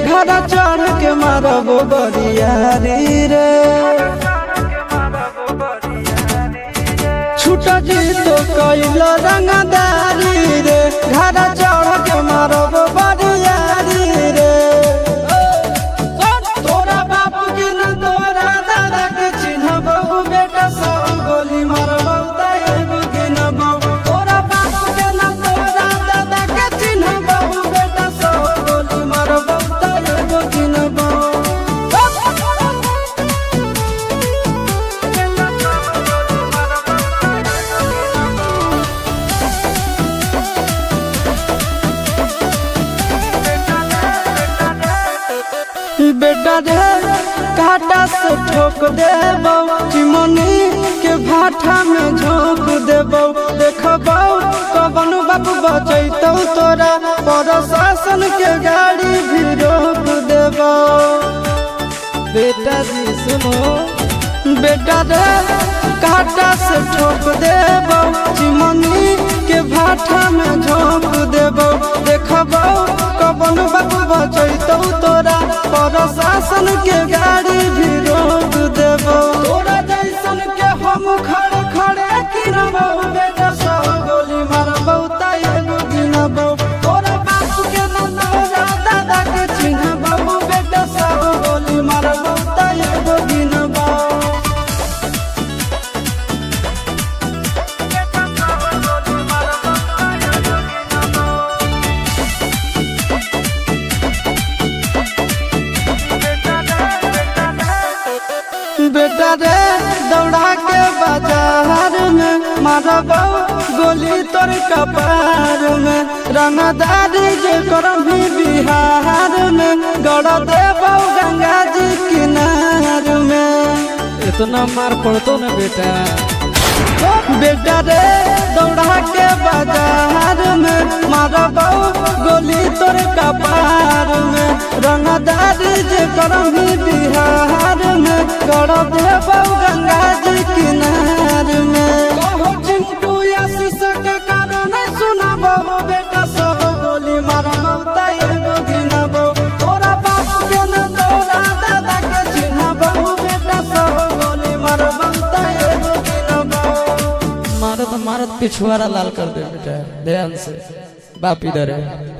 घर चढ़ के मारब बरियारी रे। छूट जी तो कैल रंगदारी रे, घर चढ़ के मारब बरियारी रे। तोरा बाप के न तोरा दादा के चिन्हबहु, बेटा सब गोली मारबहु त एगो गिनबहु। तोरा बाप के न तोरा दादा के चिन्हबहु, बेटा सब गोली मारबहु त एगो गिनबहु। बेटा रे काटा से ठोक देबौ, चिमनी के भाटा में झोंक देबौ। देखबौ कवन बाप बचैतौ तोरा, प्रशासन के गाड़ी भी रोक देबौ। बेटा जी सुनो, बेटा रे काटा से ठोक देबौ, चिमनी के भाटा में झोंक देबौ। देखबौ कवन बाप बचैतौ तोरा, प्रशासन के गाड़ी भी रोक देबौ। तोरा जैसन के हम खड़े खड़े गिनबौ, बेटा सब गोली मारबौ त एगो गिनबौ। तोरा बाप के न तोरा दादा के चिन्हबौ, बेटा सब गोली मारबौ त एगो गिनबौ। बेटा रे दौड़ा के बाजार में मारबौ गोली तोर कपार में। रंगदारी जे करम भी बिहार में, गड़ देबौ गंगा जी किनार में। इतना मार पड़तो न बेटा। बेटा रे दौड़ा के बाजार में मारबौ गोली तोर कपार में। रंगदारी जे करम भी बिहार में, गड़ देबौ गंगा जी किनार में। कहो चिंटू आशीष के कारण सुनबौ, बेटा सब गोली मारबौ त एगो गिनबौ। तोरा बाप के न तोरा दादा के चिन्हबौ, बेटा सब गोली मारबौ त एगो गिनबौ। मारत मारत पिछुआरा लाल कर दे बेटा, ध्यान से बाप इधर है।